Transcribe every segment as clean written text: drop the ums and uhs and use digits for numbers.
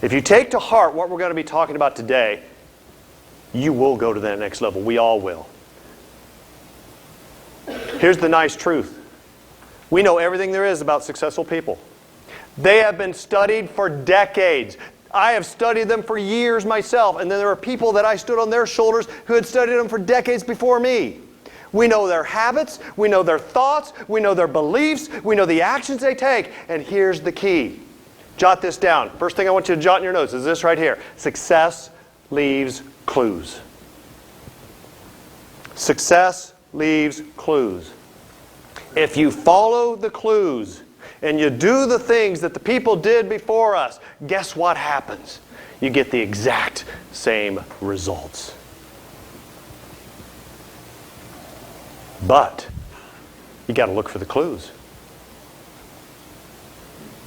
If you take to heart what we're going to be talking about today, you will go to that next level. We all will. Here's the nice truth. We know everything there is about successful people. They have been studied for decades. I have studied them for years myself, and then there are people that I stood on their shoulders who had studied them for decades before me. We know their habits, we know their thoughts, we know their beliefs, we know the actions they take, and here's the key. Jot this down. First thing I want you to jot in your notes is this right here. Success leaves clues. Success leaves clues. If you follow the clues and you do the things that the people did before us, guess what happens? You get the exact same results. But you got to look for the clues.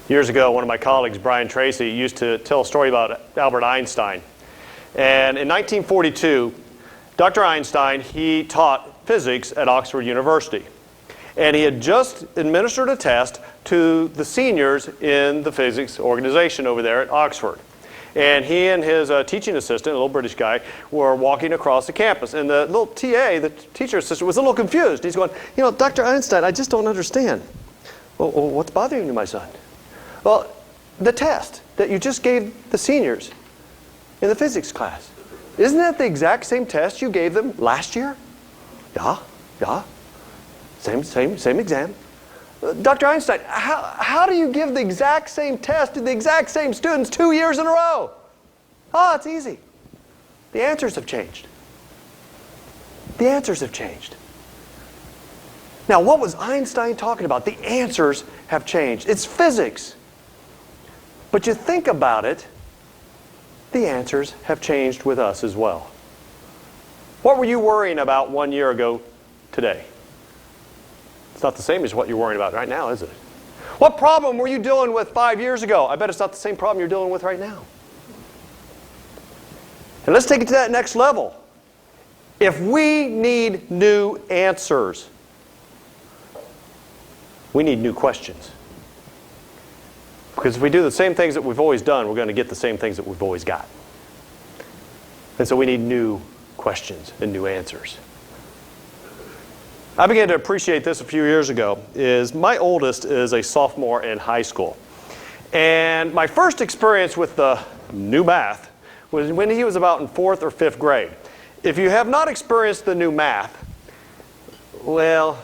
Years ago, one of my colleagues, Brian Tracy, used to tell a story about Albert Einstein. And in 1942, Dr. Einstein, he taught physics at Oxford University. And he had just administered a test to the seniors in the physics organization over there at Oxford. And he and his teaching assistant, a little British guy, were walking across the campus. And the little TA, the teacher assistant, was a little confused. He's going, you know, Dr. Einstein, I just don't understand. Well, what's bothering you, my son? Well, the test that you just gave the seniors in the physics class. Isn't that the exact same test you gave them last year? Yeah. Same exam. Dr. Einstein, how do you give the exact same test to the exact same students 2 years in a row? Oh, it's easy. The answers have changed. The answers have changed. Now, what was Einstein talking about? The answers have changed. It's physics. But you think about it, the answers have changed with us as well. What were you worrying about 1 year ago today? It's not the same as what you're worrying about right now, is it? What problem were you dealing with 5 years ago? I bet it's not the same problem you're dealing with right now. And let's take it to that next level. If we need new answers, we need new questions. Because if we do the same things that we've always done, we're going to get the same things that we've always got. And so we need new questions and new answers. I began to appreciate this a few years ago. My oldest is a sophomore in high school. And my first experience with the new math was when he was about in 4th or 5th grade. If you have not experienced the new math, well,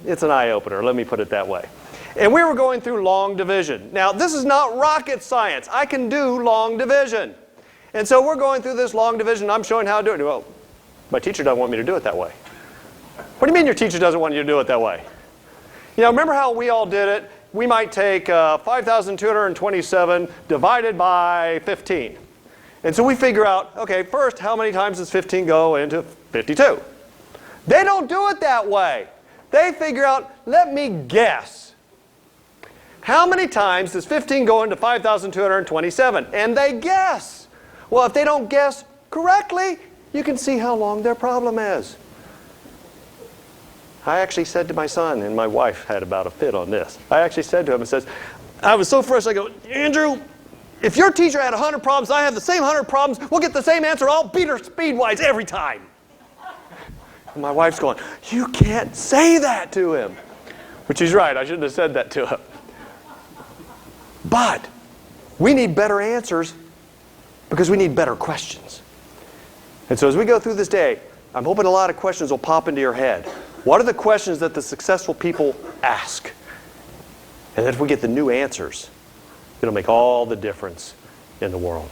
it's an eye-opener, let me put it that way. And we were going through long division. Now, this is not rocket science. I can do long division. And so we're going through this long division. I'm showing how to do it. Well, my teacher doesn't want me to do it that way. What do you mean your teacher doesn't want you to do it that way? You know, remember how we all did it? We might take 5,227 divided by 15. And so we figure out, okay, first, how many times does 15 go into 52? They don't do it that way. They figure out, let me guess. How many times does 15 go into 5,227? And they guess. Well, if they don't guess correctly, you can see how long their problem is. I actually said to my son, and my wife had about a fit on this. I actually said to him, I was so frustrated, I go, Andrew, if your teacher had 100 problems, I have the same 100 problems, we'll get the same answer, I'll beat her speed-wise every time. And my wife's going, you can't say that to him. Which he's right, I shouldn't have said that to him. But we need better answers because we need better questions. And so as we go through this day, I'm hoping a lot of questions will pop into your head. What are the questions that the successful people ask? And then if we get the new answers, it'll make all the difference in the world.